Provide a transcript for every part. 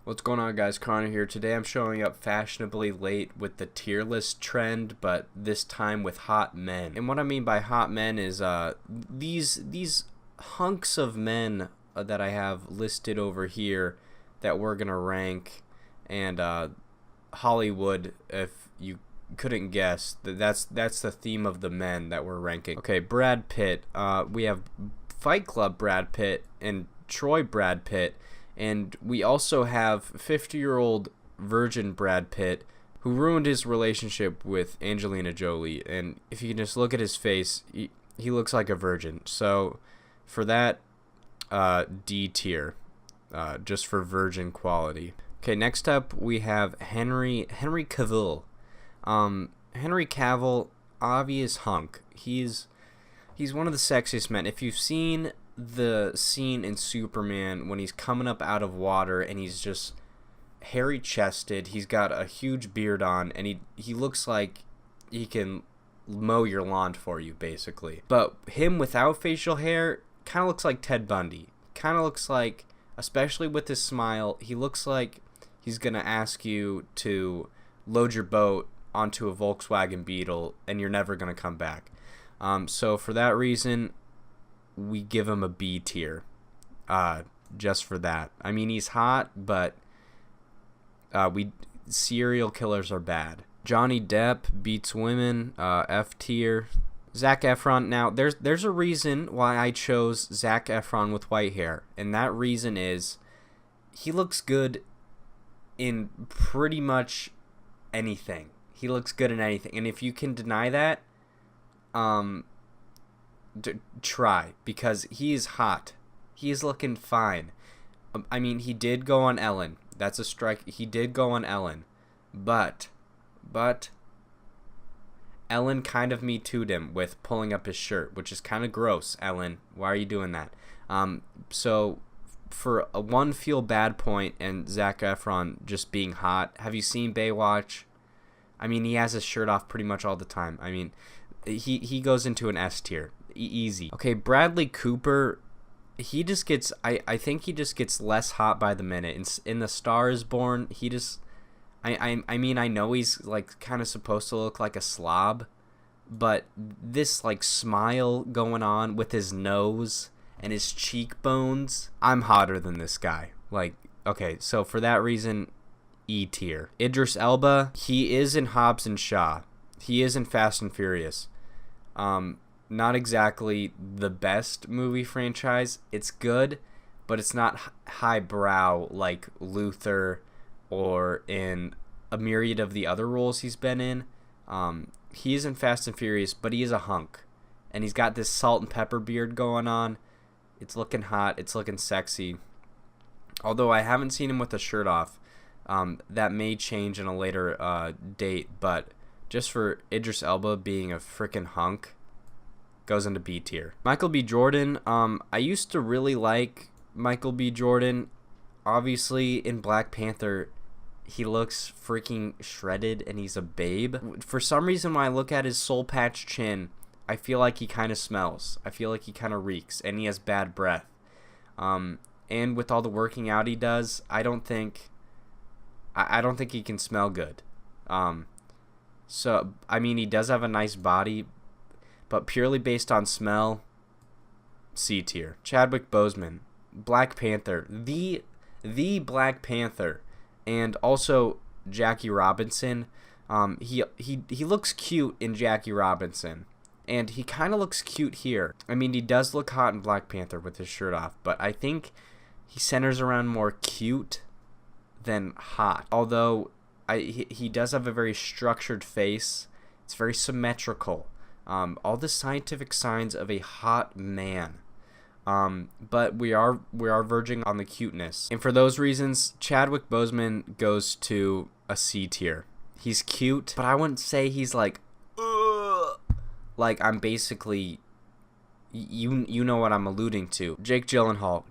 What's going on, guys? Connor here. Today I'm showing up fashionably late with the tier list trend, but this time with hot men. And what I mean by hot men is these hunks of men that I have listed over here that we're gonna rank, and Hollywood, if you couldn't guess, that's the theme of the men that we're ranking. Okay, Brad Pitt. We have Fight Club Brad Pitt and Troy Brad Pitt. And we also have 50-year-old virgin Brad Pitt, who ruined his relationship with Angelina Jolie. And if you can just look at his face, he looks like a virgin. So for that, D tier, just for virgin quality. Okay, next up we have Henry Cavill. Henry Cavill, obvious hunk. He's one of the sexiest men. If you've seen the scene in Superman when he's coming up out of water and he's just hairy chested, he's got a huge beard on, and he looks like he can mow your lawn for you, basically. But him without facial hair kind of looks like Ted Bundy. Kind of looks like, especially with his smile, he looks like he's gonna ask you to load your boat onto a Volkswagen Beetle and you're never gonna come back. So for that reason, we give him a B tier, just for that. I mean, he's hot, but serial killers are bad. Johnny Depp beats women, F tier. Zac Efron. Now, there's a reason why I chose Zac Efron with white hair, and that reason is he looks good in pretty much anything. He looks good in anything, and if you can deny that, try, because he is hot. He is looking fine. I mean, he did go on Ellen. That's a strike. He did go on Ellen, but Ellen kind of Me Too'd him with pulling up his shirt, which is kind of gross. Ellen, why are you doing that? So for a one feel bad point and Zac Efron just being hot, have you seen Baywatch? I mean, he has his shirt off pretty much all the time. I mean, he goes into an S tier. Easy. Okay, Bradley Cooper, he just gets, I think he just gets less hot by the minute. In The Star Is Born, he just, I mean, I know he's like kind of supposed to look like a slob, but this like smile going on with his nose and his cheekbones, I'm hotter than this guy. Like, okay, so for that reason, E tier. Idris Elba, he is in Hobbs and Shaw. He is in Fast and Furious. Not exactly the best movie franchise. It's good, but it's not highbrow like Luther or in a myriad of the other roles he's been in. He is in Fast and Furious, but he is a hunk, and he's got this salt and pepper beard going on. It's looking hot. It's looking sexy. Although I haven't seen him with a shirt off. That may change in a later date, but just for Idris Elba being a freaking hunk, goes into B tier. Michael B. Jordan, I used to really like Michael B. Jordan. Obviously, in Black Panther, he looks freaking shredded and he's a babe. For some reason, when I look at his soul patch chin, I feel like he kind of smells. I feel like he kind of reeks, and he has bad breath. And with all the working out he does, I don't think he can smell good. So, I mean, he does have a nice body, but purely based on smell, C tier. Chadwick Boseman, Black Panther, the Black Panther, and also Jackie Robinson. He looks cute in Jackie Robinson, and he kind of looks cute here. I mean, he does look hot in Black Panther with his shirt off, but I think he centers around more cute than hot. Although he does have a very structured face. It's very symmetrical. All the scientific signs of a hot man. But we are verging on the cuteness. And for those reasons, Chadwick Boseman goes to a C tier. He's cute, but I wouldn't say he's like, ugh. Like, I'm basically, you know what I'm alluding to. Jake Gyllenhaal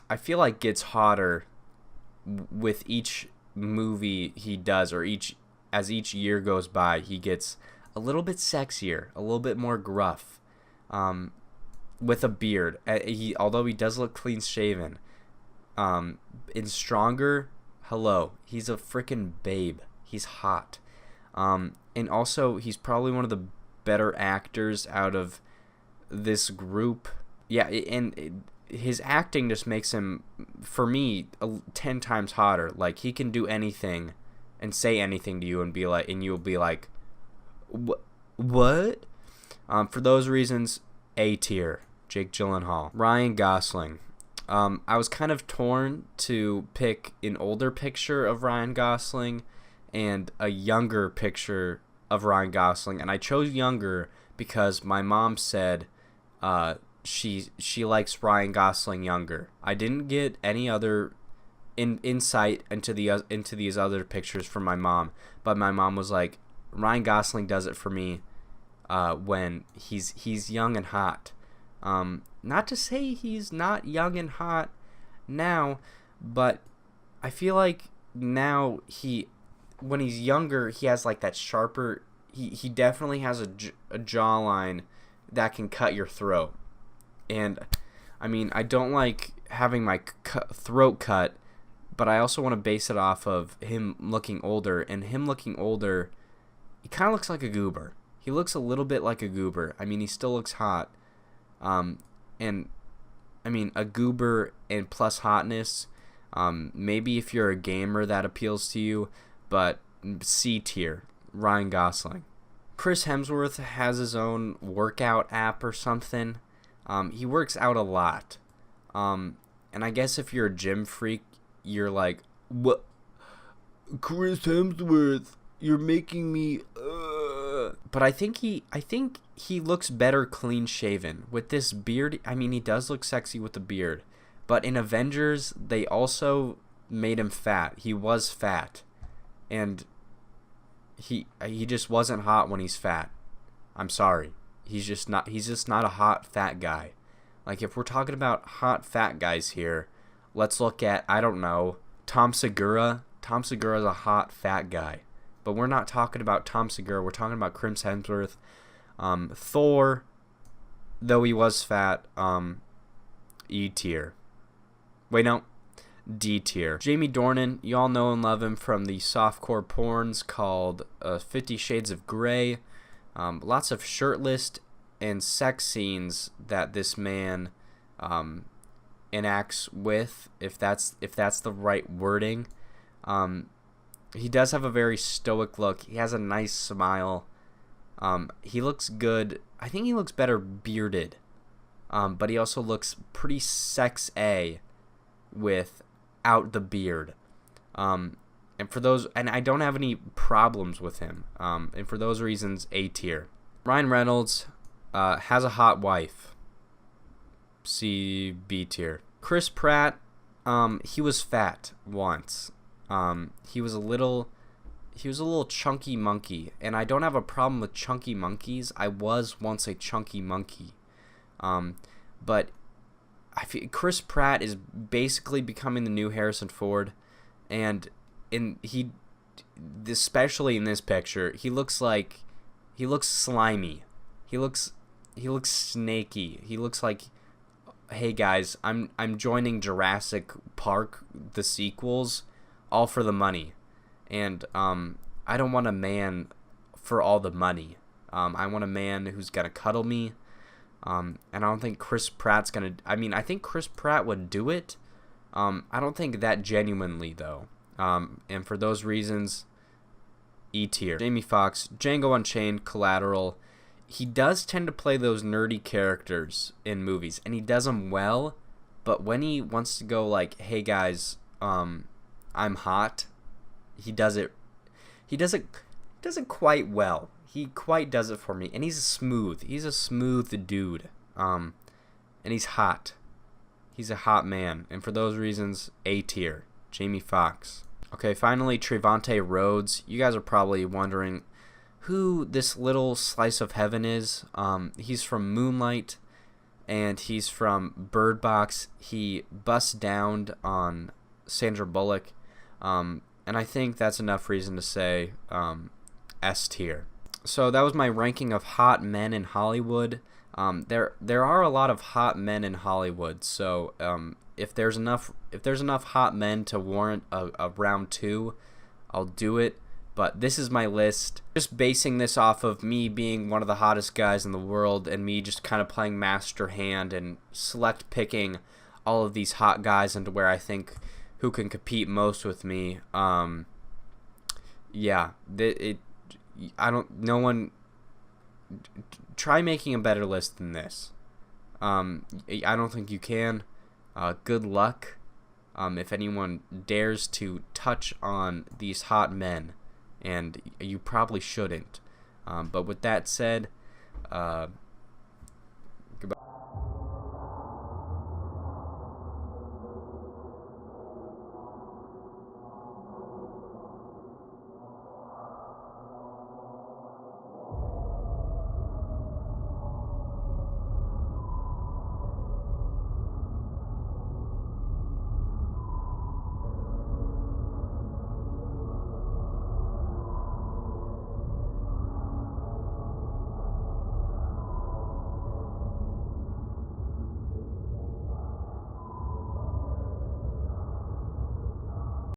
I feel like gets hotter with each movie he does, or as each year goes by, he gets a little bit sexier, a little bit more gruff, with a beard. Although he does look clean shaven, in stronger, Hello. He's a freaking babe. He's hot. And also, he's probably one of the better actors out of this group. Yeah, and his acting just makes him, for me, 10 times hotter. Like, he can do anything and say anything to you and be like, and you'll be like, what? For those reasons, A tier. Jake Gyllenhaal. Ryan Gosling. I was kind of torn to pick an older picture of Ryan Gosling and a younger picture of Ryan Gosling, and I chose younger because my mom said she likes Ryan Gosling younger. I didn't get any other insight into these other pictures from my mom, but my mom was like, Ryan Gosling does it for me when he's young and hot. Not to say he's not young and hot now, but I feel like now when he's younger, he has like that sharper, he definitely has a jawline that can cut your throat. And I mean, I don't like having my throat cut, but I also want to base it off of him looking older, and him looking older, he kind of looks like a goober. He looks a little bit like a goober. I mean, he still looks hot. And I mean, a goober and plus hotness, maybe if you're a gamer that appeals to you, but C tier, Ryan Gosling. Chris Hemsworth has his own workout app or something. He works out a lot. And I guess if you're a gym freak, you're like, what? Chris Hemsworth, you're making me, But I think he looks better clean shaven with this beard. I mean, he does look sexy with the beard, but in Avengers they also made him fat. He was fat, and he just wasn't hot when he's fat. I'm sorry. He's just not a hot fat guy. Like, if we're talking about hot fat guys here, let's look at, I don't know, Tom Segura. Tom Segura is a hot fat guy. But we're not talking about Tom Segura. We're talking about Chris Hemsworth. Thor, though he was fat, E tier. Wait, no. D tier. Jamie Dornan, you all know and love him from the softcore porns called 50 Shades of Grey. Lots of shirtless and sex scenes that this man enacts with, if that's the right wording. He does have a very stoic look. He has a nice smile. He looks good. I think he looks better bearded. But he also looks pretty sex-A without the beard. And I don't have any problems with him. And for those reasons, A tier. Ryan Reynolds has a hot wife. C, B tier. Chris Pratt, he was fat once. He was a little chunky monkey, and I don't have a problem with chunky monkeys. I was once a chunky monkey. But I feel Chris Pratt is basically becoming the new Harrison Ford, and especially in this picture, he looks slimy. He looks snaky. He looks like, hey guys, I'm joining Jurassic Park, the sequels, all for the money. And I don't want a man for all the money. I want a man who's gonna cuddle me. And I don't think Chris Pratt's gonna. I mean, I think Chris Pratt would do it. I don't think that genuinely though. And for those reasons, E tier. Jamie Foxx, Django Unchained, Collateral. He does tend to play those nerdy characters in movies, and he does them well. But when he wants to go like, "Hey guys, I'm hot," he does it. He does it quite well. He quite does it for me, and he's smooth. He's a smooth dude. And he's hot. He's a hot man, and for those reasons, A tier. Jamie Foxx. Okay, finally, Trevante Rhodes. You guys are probably wondering who this little slice of heaven is. He's from Moonlight, and he's from Bird Box. He busts down on Sandra Bullock, and I think that's enough reason to say S tier. So that was my ranking of hot men in Hollywood. There are a lot of hot men in Hollywood, so if there's enough hot men to warrant a round 2, I'll do it. But this is my list. Just basing this off of me being one of the hottest guys in the world and me just kind of playing master hand and select picking all of these hot guys into where I think who can compete most with me. Yeah, no one try making a better list than this. I don't think you can. Good luck. If anyone dares to touch on these hot men, and you probably shouldn't. But with that said,